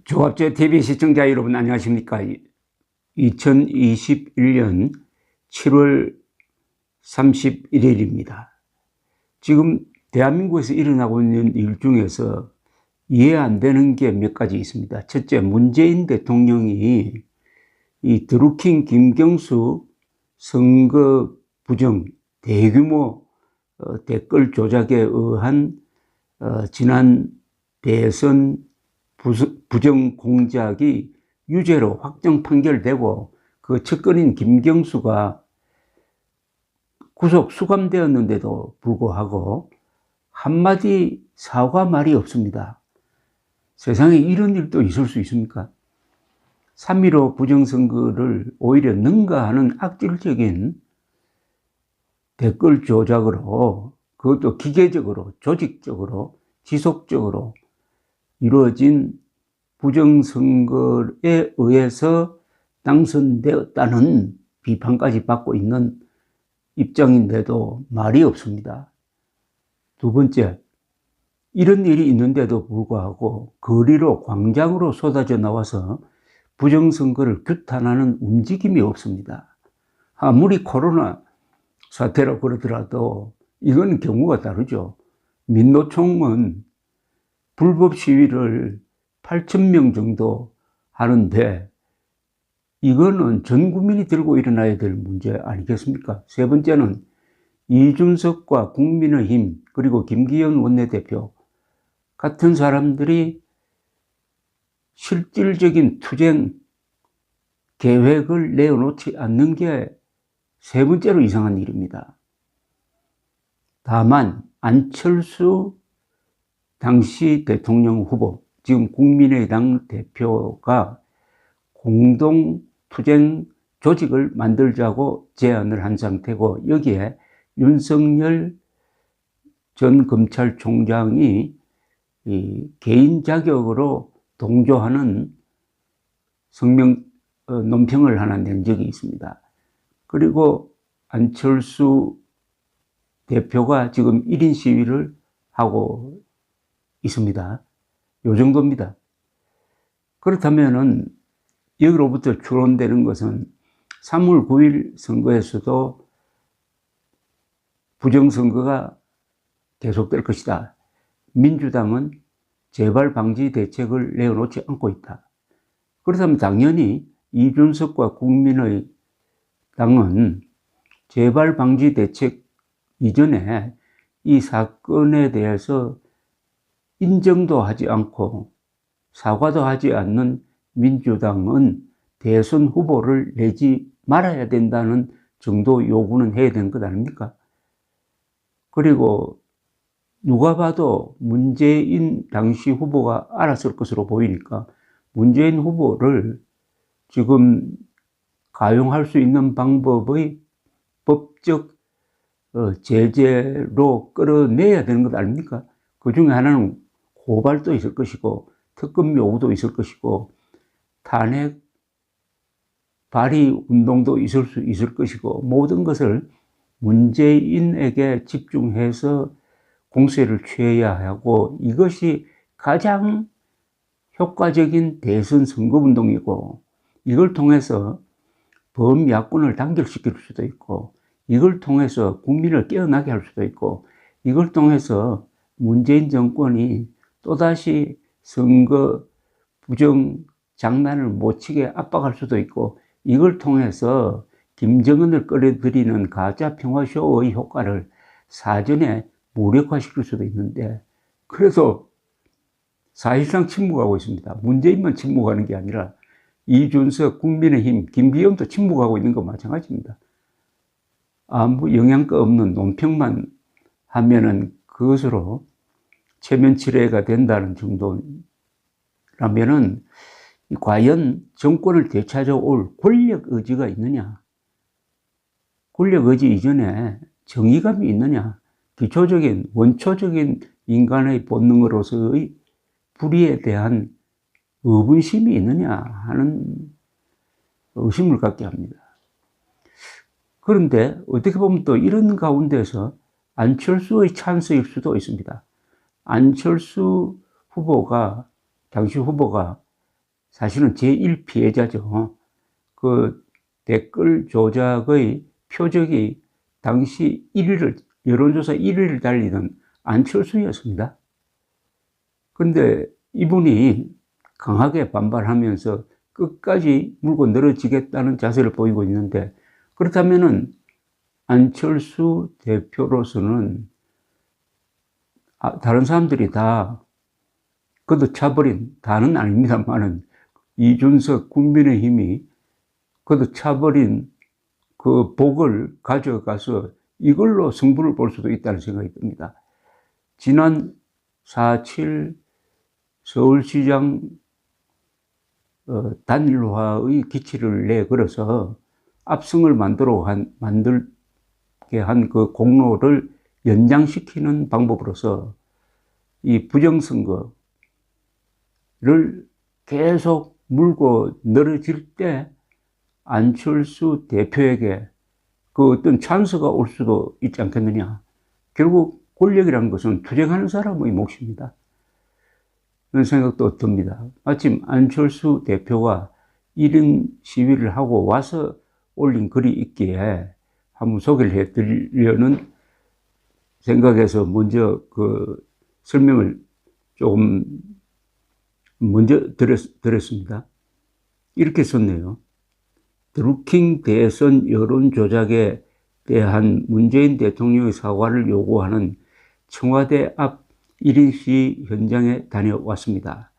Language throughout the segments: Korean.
조합제 TV 시청자 여러분 안녕하십니까? 2021년 7월 31일입니다. 지금 대한민국에서 일어나고 있는 일 중에서 이해 안 되는 게 몇 가지 있습니다. 첫째, 문재인 대통령이 이 드루킹 김경수 선거 부정 대규모 댓글 조작에 의한 지난 대선 부정 공작이 유죄로 확정 판결되고 그 측근인 김경수가 구속 수감되었는데도 불구하고 한마디 사과 말이 없습니다. 세상에 이런 일도 있을 수 있습니까? 3.15 부정선거를 오히려 능가하는 악질적인 댓글 조작으로, 그것도 기계적으로, 조직적으로, 지속적으로 이루어진 부정선거에 의해서 당선되었다는 비판까지 받고 있는 입장인데도 말이 없습니다. 두 번째, 이런 일이 있는데도 불구하고 거리로, 광장으로 쏟아져 나와서 부정선거를 규탄하는 움직임이 없습니다. 아무리 코로나 사태라고 그러더라도 이건 경우가 다르죠. 민노총은 불법 시위를 8,000명 정도 하는데 이거는 전 국민이 들고 일어나야 될 문제 아니겠습니까? 세 번째는 이준석과 국민의힘 그리고 김기현 원내대표 같은 사람들이 실질적인 투쟁 계획을 내어놓지 않는 게 세 번째로 이상한 일입니다. 다만 안철수 당시 대통령 후보, 지금 국민의당 대표가 공동 투쟁 조직을 만들자고 제안을 한 상태고, 여기에 윤석열 전 검찰총장이 개인 자격으로 동조하는 성명 논평을 하나 낸 적이 있습니다. 그리고 안철수 대표가 지금 1인 시위를 하고 있습니다. 요 정도입니다. 그렇다면은 여기로부터 추론되는 것은 3월 9일 선거에서도 부정선거가 계속될 것이다. 민주당은 재발 방지 대책을 내어놓지 않고 있다. 그렇다면 당연히 이준석과 국민의당은 재발 방지 대책 이전에 이 사건에 대해서 인정도 하지 않고 사과도 하지 않는 민주당은 대선 후보를 내지 말아야 된다는 정도 요구는 해야 되는 것 아닙니까? 그리고 누가 봐도 문재인 당시 후보가 알았을 것으로 보이니까 문재인 후보를 지금 가용할 수 있는 방법의 법적 제재로 끌어내야 되는 것 아닙니까? 그 중에 하나는 고발도 있을 것이고 특검 요구도 있을 것이고 탄핵 발의 운동도 있을 수 있을 것이고 모든 것을 문재인에게 집중해서 공세를 취해야 하고, 이것이 가장 효과적인 대선 선거운동이고, 이걸 통해서 범야권을 단결시킬 수도 있고, 이걸 통해서 국민을 깨어나게 할 수도 있고, 이걸 통해서 문재인 정권이 또다시 선거 부정 장난을 못 치게 압박할 수도 있고, 이걸 통해서 김정은을 끌어들이는 가짜 평화쇼의 효과를 사전에 무력화시킬 수도 있는데, 그래서 사실상 침묵하고 있습니다. 문재인만 침묵하는 게 아니라 이준석, 국민의힘, 김기현도 침묵하고 있는 거 마찬가지입니다. 아무 영양가 없는 논평만 하면은 그것으로 체면치레가 된다는 정도라면은 과연 정권을 되찾아올 권력 의지가 있느냐? 권력 의지 이전에 정의감이 있느냐? 기초적인, 원초적인 인간의 본능으로서의 불의에 대한 의문심이 있느냐 하는 의심을 갖게 합니다. 그런데 어떻게 보면 또 이런 가운데서 안철수의 찬스일 수도 있습니다. 안철수 후보가, 당시 후보가 사실은 제1피해자죠. 그 댓글 조작의 표적이 당시 1위를, 여론조사 1위를 달리던 안철수였습니다. 그런데 이분이 강하게 반발하면서 끝까지 물고 늘어지겠다는 자세를 보이고 있는데, 그렇다면은 안철수 대표로서는 다른 사람들이 다 걷어차버린, 다는 아닙니다만은 이준석 국민의힘이 걷어차버린 그 복을 가져가서 이걸로 승부를 볼 수도 있다는 생각이 듭니다. 지난 4.7 서울시장 단일화의 기치를 내걸어서 압승을 만들게 한 그 공로를 연장시키는 방법으로서 이 부정선거를 계속 물고 늘어질 때 안철수 대표에게 그 어떤 찬스가 올 수도 있지 않겠느냐. 결국 권력이라는 것은 투쟁하는 사람의 몫입니다. 그런 생각도 듭니다. 마침 안철수 대표가 1인 시위를 하고 와서 올린 글이 있기에 한번 소개를 해드리려는 생각에서 먼저 그 설명을 조금 먼저 드렸습니다. 이렇게 썼네요. 드루킹 대선 여론 조작에 대한 문재인 대통령의 사과를 요구하는 청와대 앞 1인 시위 현장에 다녀왔습니다.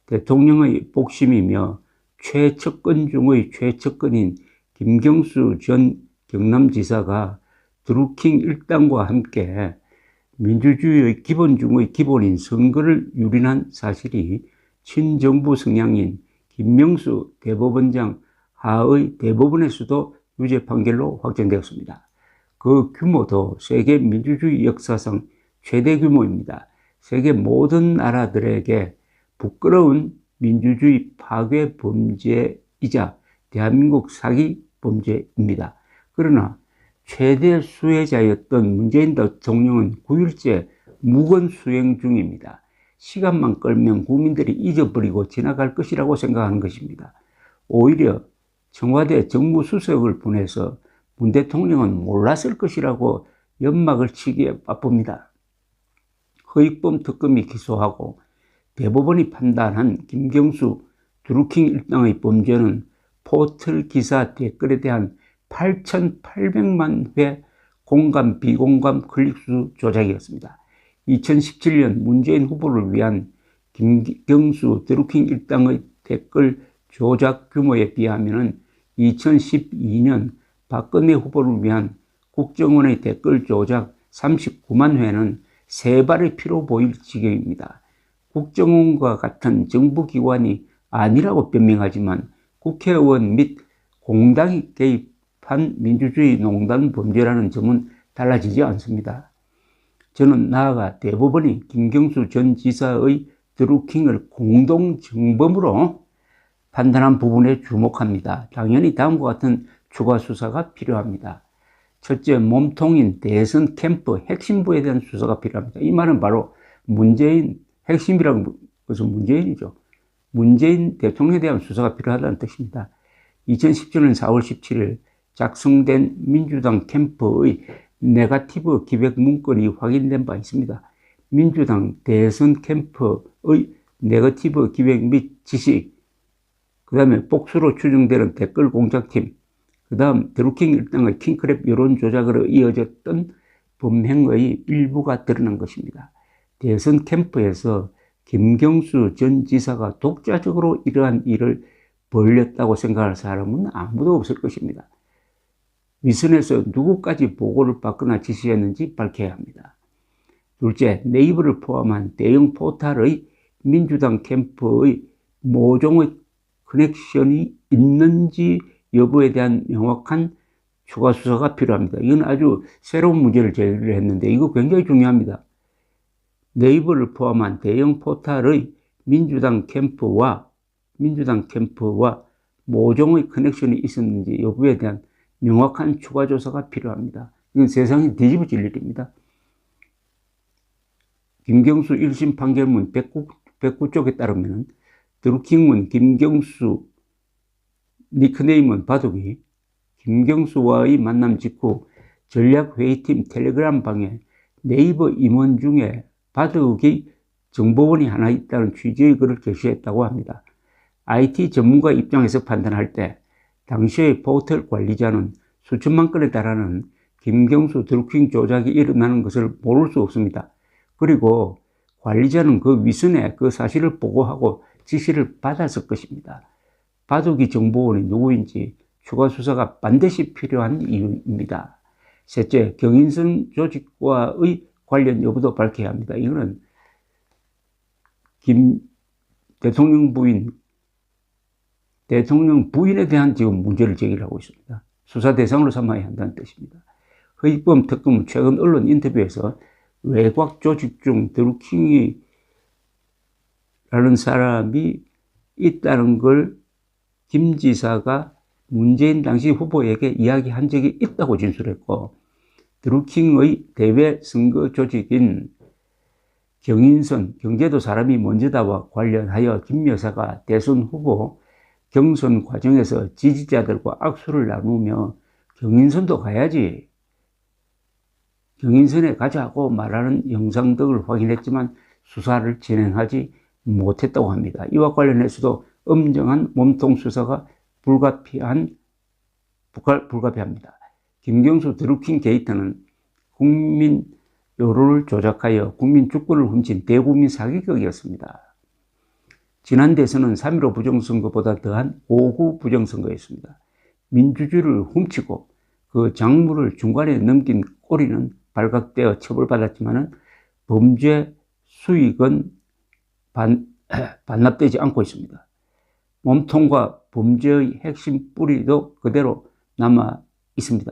대통령의 복심이며 최측근 중의 최측근인 김경수 전 경남지사가 드루킹 일당과 함께 민주주의의 기본 중의 기본인 선거를 유린한 사실이 친정부 성향인 김명수 대법원장 하의 대법원에서도 유죄 판결로 확정되었습니다. 그 규모도 세계 민주주의 역사상 최대 규모입니다. 세계 모든 나라들에게 부끄러운 민주주의 파괴 범죄이자 대한민국 사기 범죄입니다. 그러나 최대 수혜자였던 문재인 대통령은 9일째 무건 수행 중입니다. 시간만 끌면 국민들이 잊어버리고 지나갈 것이라고 생각하는 것입니다. 오히려 청와대 정무수석을 보내서 문 대통령은 몰랐을 것이라고 연막을 치기에 바쁩니다. 허익범 특검이 기소하고 대법원이 판단한 김경수 드루킹 일당의 범죄는 포털 기사 댓글에 대한 8,800만 회 공감 비공감 클릭수 조작이었습니다. 2017년 문재인 후보를 위한 김경수 드루킹 일당의 댓글 조작 규모에 비하면 2012년 박근혜 후보를 위한 국정원의 댓글 조작 39만 회는 세 발의 피로 보일 지경입니다. 국정원과 같은 정부기관이 아니라고 변명하지만 국회의원 및 공당이 개입한 민주주의 농단 범죄라는 점은 달라지지 않습니다. 저는 나아가 대법원이 김경수 전 지사의 드루킹을 공동정범으로 판단한 부분에 주목합니다. 당연히 다음과 같은 추가 수사가 필요합니다. 첫째, 몸통인 대선 캠프 핵심부에 대한 수사가 필요합니다. 이 말은 바로 문재인, 핵심이라는 것은 문재인이죠. 문재인 대통령에 대한 수사가 필요하다는 뜻입니다. 2017년 4월 17일 작성된 민주당 캠프의 네거티브 기획 문건이 확인된 바 있습니다. 민주당 대선 캠프의 네거티브 기획 및 지시, 그 다음에 복수로 추정되는 댓글 공작팀, 그 다음 드루킹 일당의 킹크랩 여론 조작으로 이어졌던 범행의 일부가 드러난 것입니다. 대선 캠프에서 김경수 전 지사가 독자적으로 이러한 일을 벌였다고 생각할 사람은 아무도 없을 것입니다. 위선에서 누구까지 보고를 받거나 지시했는지 밝혀야 합니다. 둘째, 네이버를 포함한 대형 포털의 민주당 캠프의 모종의 커넥션이 있는지 여부에 대한 명확한 추가 수사가 필요합니다. 이건 아주 새로운 문제를 제기를 했는데 이거 굉장히 중요합니다. 네이버를 포함한 대형 포털의 민주당 캠프와 모종의 커넥션이 있었는지 여부에 대한 명확한 추가 조사가 필요합니다. 이건 세상이 뒤집어질 일입니다. 김경수 1심 판결문 109쪽에 따르면 드루킹은 김경수, 니크네임은 바둑이, 김경수와의 만남 직후 전략회의팀 텔레그램 방에 네이버 임원 중에 바둑의 정보원이 하나 있다는 취지의 글을 게시했다고 합니다. IT 전문가 입장에서 판단할 때 당시의 포털 관리자는 수천만 건에 달하는 김경수 드루킹 조작이 일어나는 것을 모를 수 없습니다. 그리고 관리자는 그 위선에 그 사실을 보고하고 지시를 받았을 것입니다. 바둑이 정보원이 누구인지 추가 수사가 반드시 필요한 이유입니다. 셋째, 경인선 조직과의 관련 여부도 밝혀야 합니다. 이거는 김 대통령 부인에 대한 지금 문제를 제기하고 있습니다. 수사 대상으로 삼아야 한다는 뜻입니다. 허익범 특검은 최근 언론 인터뷰에서 외곽 조직 중 드루킹이라는 사람이 있다는 걸 김 지사가 문재인 당시 후보에게 이야기한 적이 있다고 진술했고, 드루킹의 대외 선거 조직인 경인선 경제도 사람이 먼저다와 관련하여 김 여사가 대선 후보 경선 과정에서 지지자들과 악수를 나누며 경인선도 가야지, 경인선에 가자고 말하는 영상 등을 확인했지만 수사를 진행하지 못했다고 합니다. 이와 관련해서도 엄정한 몸통 수사가 불가피합니다. 김경수 드루킹 게이트는 국민 여론을 조작하여 국민 주권을 훔친 대국민 사기극이었습니다. 지난 대선은 3.15 부정선거보다 더한 5.9 부정선거였습니다. 민주주의를 훔치고 그 작물을 중간에 넘긴 꼬리는 발각되어 처벌받았지만 범죄 수익은 반납되지 않고 있습니다. 몸통과 범죄의 핵심 뿌리도 그대로 남아 있습니다.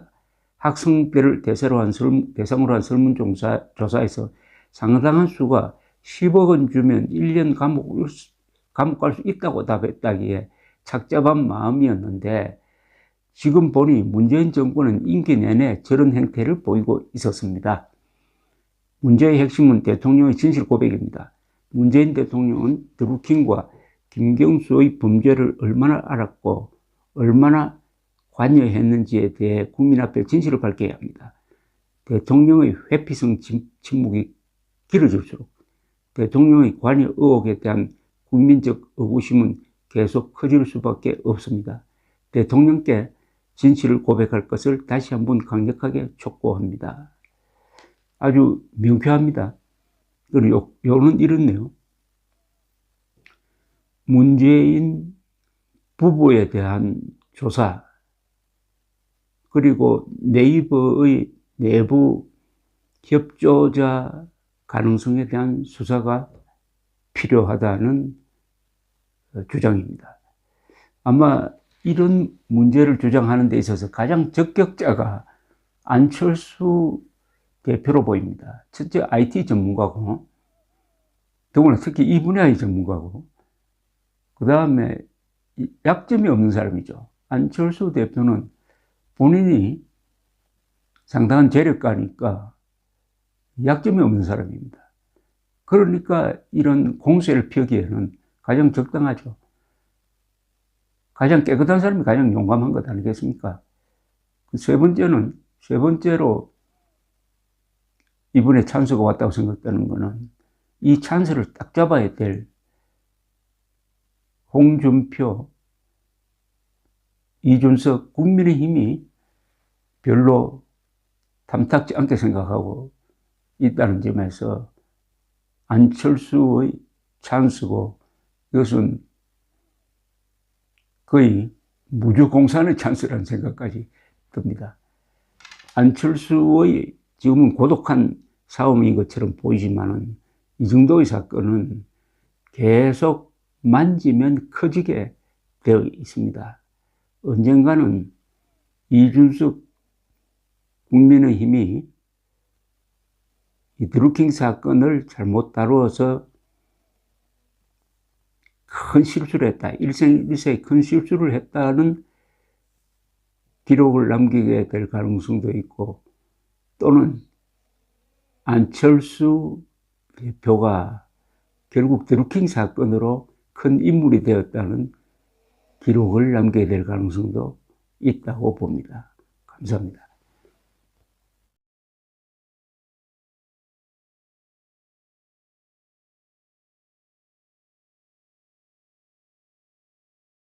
학생들을 대상으로 한 설문조사에서 상당한 수가 10억 원 주면 1년 감옥 갈 수 있다고 답했다기에 착잡한 마음이었는데, 지금 보니 문재인 정권은 임기 내내 저런 행태를 보이고 있었습니다. 문제의 핵심은 대통령의 진실 고백입니다. 문재인 대통령은 드루킹과 김경수의 범죄를 얼마나 알았고 얼마나 관여했는지에 대해 국민 앞에 진실을 밝혀야 합니다. 대통령의 회피성 침묵이 길어질수록 대통령의 관여 의혹에 대한 국민적 의구심은 계속 커질 수밖에 없습니다. 대통령께 진실을 고백할 것을 다시 한번 강력하게 촉구합니다. 아주 명쾌합니다. 그리고 요는 이렇네요. 문재인 부부에 대한 조사, 그리고 네이버의 내부 협조자 가능성에 대한 수사가 필요하다는 주장입니다. 아마 이런 문제를 주장하는 데 있어서 가장 적격자가 안철수 대표로 보입니다. 첫째, IT 전문가고, 더구나 특히 이 분야의 전문가고, 그 다음에 약점이 없는 사람이죠. 안철수 대표는 본인이 상당한 재력가니까 약점이 없는 사람입니다. 그러니까 이런 공세를 펴기에는 가장 적당하죠. 가장 깨끗한 사람이 가장 용감한 것 아니겠습니까? 세 번째로 이번에 찬스가 왔다고 생각되는 것은 이 찬스를 딱 잡아야 될 홍준표, 이준석, 국민의힘이 별로 탐탁지 않게 생각하고 있다는 점에서 안철수의 찬스고, 이것은 거의 무주공산의 찬스라는 생각까지 듭니다. 안철수의 지금은 고독한 싸움인 것처럼 보이지만은 이 정도의 사건은 계속 만지면 커지게 되어 있습니다. 언젠가는 이준석 국민의힘이 이 드루킹 사건을 잘못 다루어서 큰 실수를 했다, 일생일세의 큰 실수를 했다는 기록을 남기게 될 가능성도 있고, 또는 안철수 대표가 결국 드루킹 사건으로 큰 인물이 되었다는 기록을 남겨야 될 가능성도 있다고 봅니다. 감사합니다.